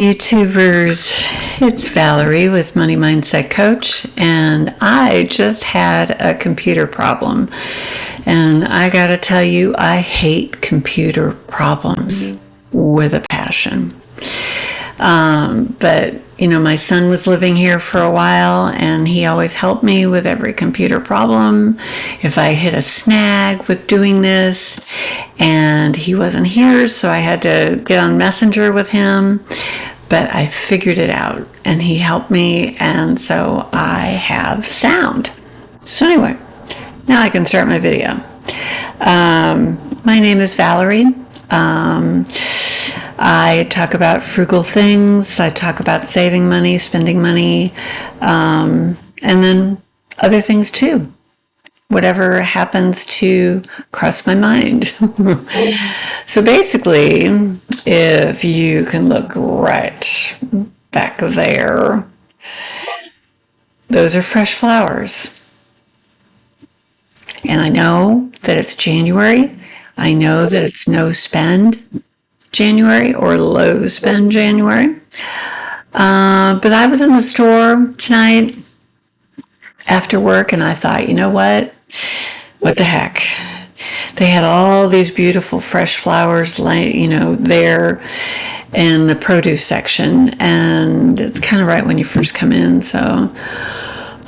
YouTubers, it's Valerie with Money Mindset Coach, and I just had a computer problem. And I gotta tell you, I hate computer problems with a passion. But my son was living here for a while, and he always helped me with every computer problem. If I hit a snag with doing this, and he wasn't here, so I had to get on Messenger with him. But I figured it out, and he helped me, and so I have sound. So anyway, now I can start my video. My name is Valerie. I talk about frugal things. I talk about saving money, spending money, and then other things too. Whatever happens to cross my mind. So basically, if you can look right back there, those are fresh flowers. And I know that it's January. I know that it's no spend January or low spend January. But I was in the store tonight after work, and I thought, you know what? What the heck? They had all these beautiful fresh flowers, there in the produce section, and it's kind of right when you first come in, so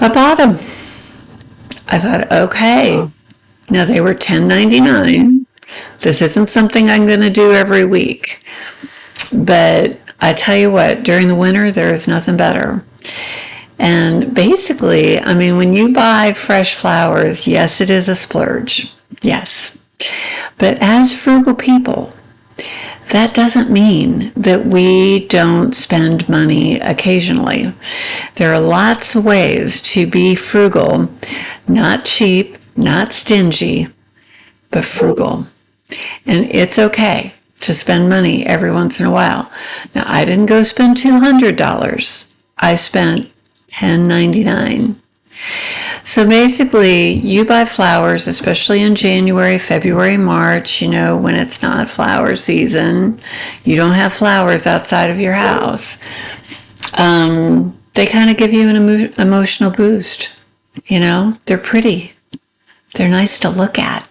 I bought them. I thought, okay, now they were $10.99. This isn't something I'm going to do every week, but I tell you what, during the winter, there is nothing better. And basically, when you buy fresh flowers, yes, it is a splurge. Yes. But as frugal people, that doesn't mean that we don't spend money occasionally. There are lots of ways to be frugal, not cheap, not stingy, but frugal. And it's okay to spend money every once in a while. Now, I didn't go spend $200. I spent $10.99. So basically, you buy flowers, especially in January, February, March, when it's not flower season. You don't have flowers outside of your house. They kind of give you an emotional boost. They're pretty. They're nice to look at.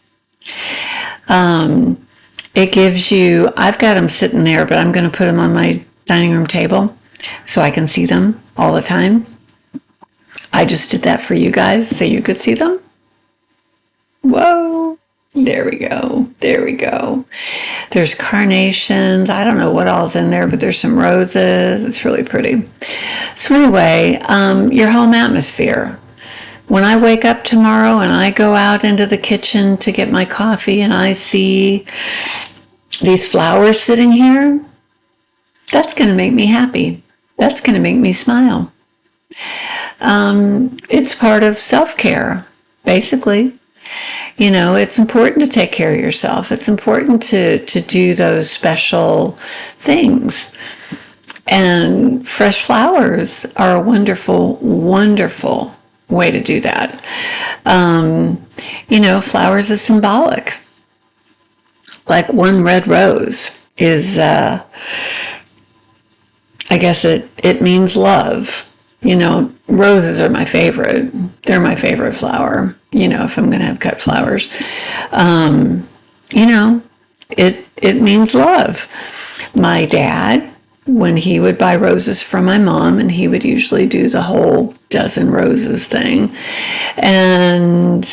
It gives you, I've got them sitting there, but I'm going to put them on my dining room table so I can see them all the time. I just did that for you guys so you could see them. Whoa. There we go. There we go. There's carnations. I don't know what all's in there, but there's some roses. It's really pretty. So anyway, your home atmosphere. When I wake up tomorrow and I go out into the kitchen to get my coffee and I see these flowers sitting here, that's going to make me happy. That's going to make me smile. It's part of self-care, basically. It's important to take care of yourself. It's important to do those special things. And fresh flowers are a wonderful, wonderful way to do that. Flowers is symbolic. Like one red rose is, I guess it means love. Roses are my favorite. They're my favorite flower, if I'm going to have cut flowers. It means love. My dad, when he would buy roses from my mom, and he would usually do the whole dozen roses thing. And,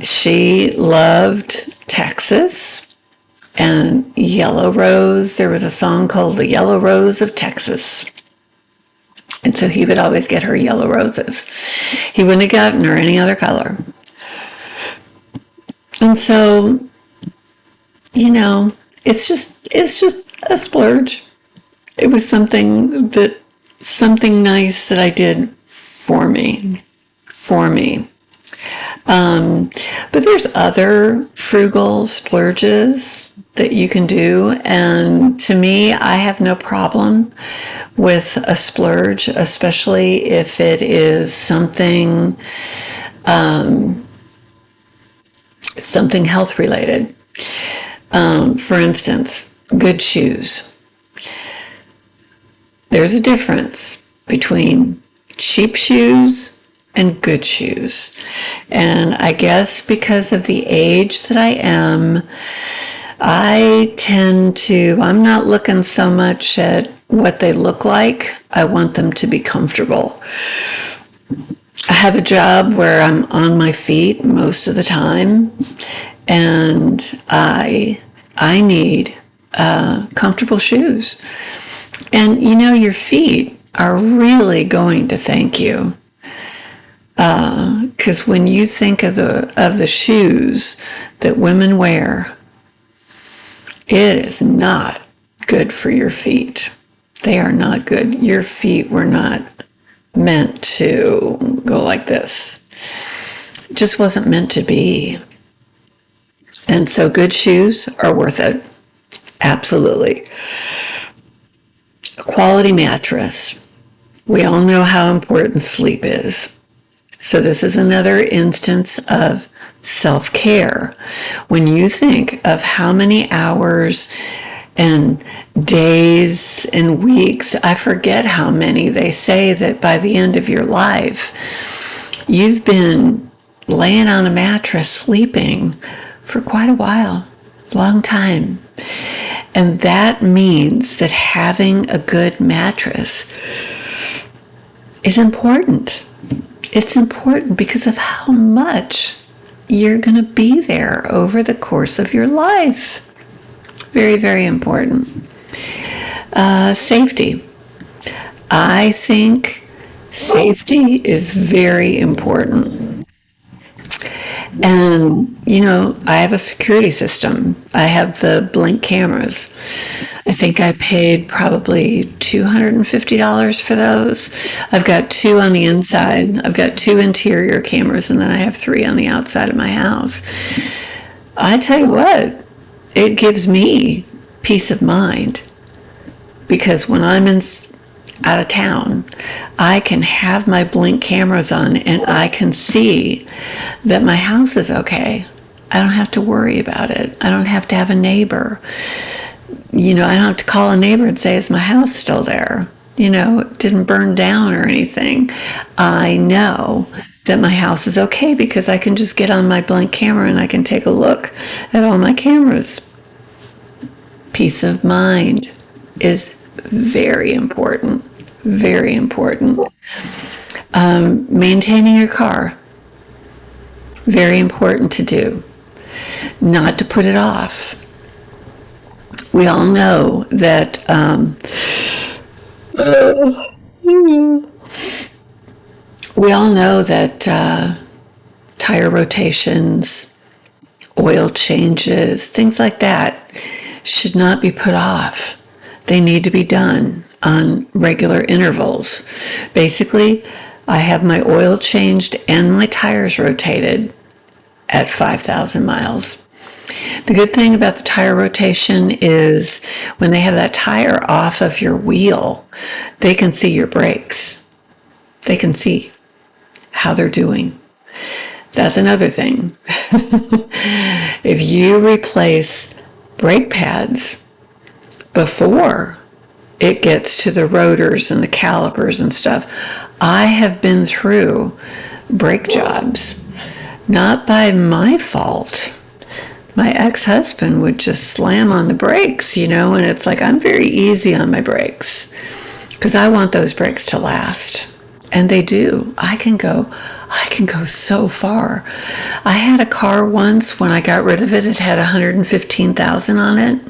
she loved Texas. And Yellow Rose, there was a song called The Yellow Rose of Texas. And so he would always get her yellow roses. He wouldn't have gotten her any other color. And so, it's just a splurge. It was something nice that I did for me. But there's other frugal splurges that you can do, and to me, I have no problem with a splurge, especially if it is something health related. For instance, good shoes. There's a difference between cheap shoes and good shoes. And I guess because of the age that I am, I'm not looking so much at what they look like. I want them to be comfortable. I have a job where I'm on my feet most of the time, and I need comfortable shoes. And your feet are really going to thank you, because when you think of the shoes that women wear, it is not good for your feet. They are not good. Your feet were not meant to go like this. It just wasn't meant to be. And so good shoes are worth it. Absolutely. A quality mattress. We all know how important sleep is. So this is another instance of self-care. When you think of how many hours and days and weeks, I forget how many, they say that by the end of your life, you've been laying on a mattress sleeping for quite a while, long time. And that means that having a good mattress is important. It's important because of how much you're going to be there over the course of your life. Very, very important. Safety. I think safety is very important. And, I have a security system. I have the Blink cameras. I think I paid probably $250 for those. I've got 2 on the inside. I've got 2 interior cameras, and then I have 3 on the outside of my house. I tell you what, it gives me peace of mind, because when I'm out of town, I can have my Blink cameras on and I can see that my house is okay. I don't have to worry about it. I don't have to have a neighbor. I don't have to call a neighbor and say, is my house still there? It didn't burn down or anything. I know that my house is okay because I can just get on my Blink camera and I can take a look at all my cameras. Peace of mind is very important. Very important. Maintaining your car. Very important to do. Not to put it off. We all know that tire rotations, oil changes, things like that should not be put off. They need to be done on regular intervals. Basically, I have my oil changed and my tires rotated at 5,000 miles. The good thing about the tire rotation is when they have that tire off of your wheel, they can see your brakes. They can see how they're doing. That's another thing. If you replace brake pads before it gets to the rotors and the calipers and stuff, I have been through brake jobs, not by my fault. My ex-husband would just slam on the brakes, and it's like I'm very easy on my brakes because I want those brakes to last. And they do. I can go so far. I had a car once, when I got rid of it, it had 115,000 on it.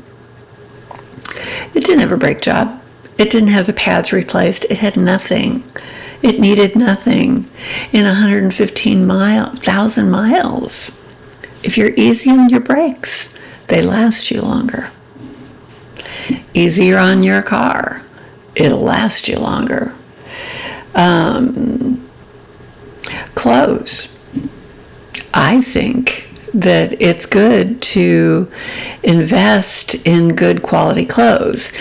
It didn't have a brake job. It didn't have the pads replaced. It had nothing. It needed nothing in 115,000 miles. If you're easy on your brakes, they last you longer. Easier on your car, it'll last you longer. Clothes. I think that it's good to invest in good quality clothes.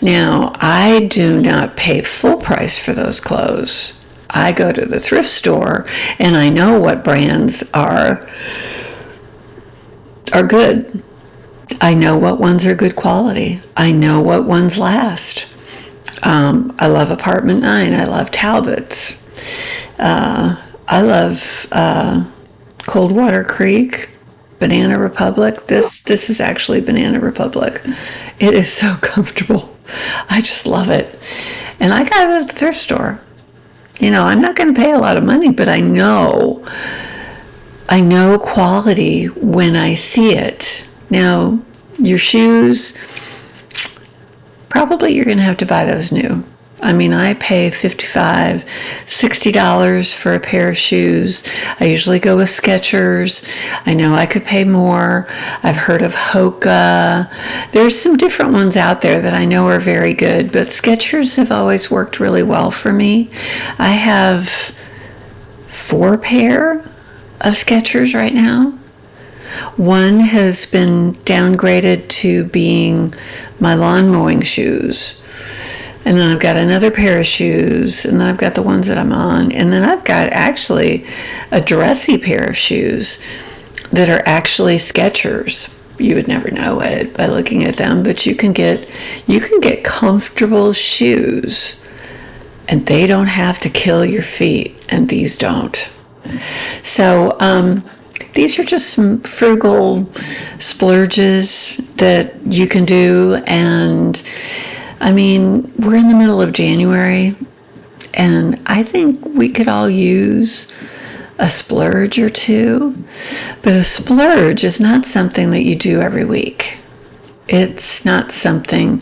Now, I do not pay full price for those clothes. I go to the thrift store and I know what brands are good. I know what ones are good quality. I know what ones last. I love Apartment 9. I love Talbot's. I love Coldwater Creek, Banana Republic. This is actually Banana Republic. It is so comfortable. I just love it. And I got it at the thrift store. You know, I'm not going to pay a lot of money, but I know quality when I see it. Now, your shoes, probably you're going to have to buy those new. I mean, I pay $55, $60 for a pair of shoes. I usually go with Skechers. I know I could pay more. I've heard of Hoka. There's some different ones out there that I know are very good, but Skechers have always worked really well for me. I have 4 pair of Skechers right now. One has been downgraded to being my lawn mowing shoes. And then I've got another pair of shoes, and then I've got the ones that I'm on. And then I've got actually a dressy pair of shoes that are actually Skechers. You would never know it by looking at them, but you can get comfortable shoes, and they don't have to kill your feet, and these don't. So these are just some frugal splurges that you can do. And I mean, we're in the middle of January, and I think we could all use a splurge or two. But a splurge is not something that you do every week. It's not something,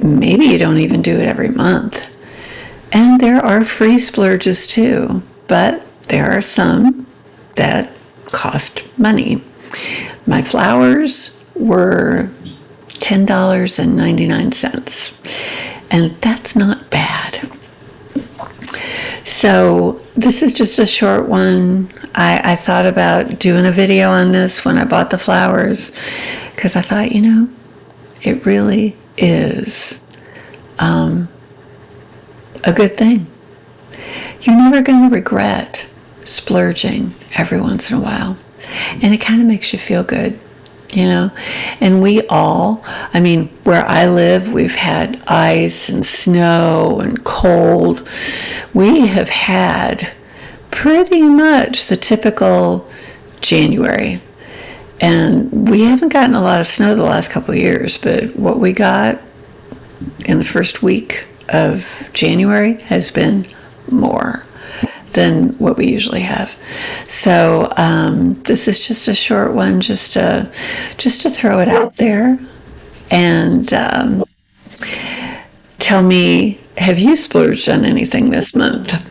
maybe you don't even do it every month. And there are free splurges too, but there are some that cost money. My flowers were $10.99, and that's not bad. So this is just a short one. I thought about doing a video on this when I bought the flowers, because I thought, you know, it really is a good thing. You're never going to regret splurging every once in a while, and it kind of makes you feel good. You know, and we all, I mean, where I live, we've had ice and snow and cold. We have had pretty much the typical January. And we haven't gotten a lot of snow the last couple of years, but what we got in the first week of January has been more than what we usually have. So this is just a short one, just to throw it out there, and tell me, have you splurged on anything this month?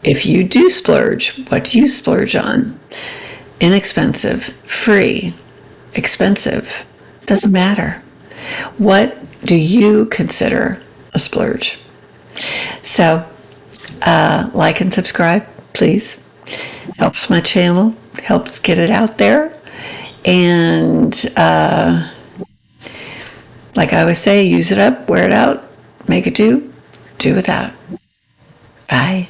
If you do splurge, what do you splurge on? Inexpensive, free, expensive, doesn't matter. What do you consider a splurge? So like and subscribe, please. Helps my channel, helps get it out there. And like I always say, use it up, wear it out, make it do without. Bye.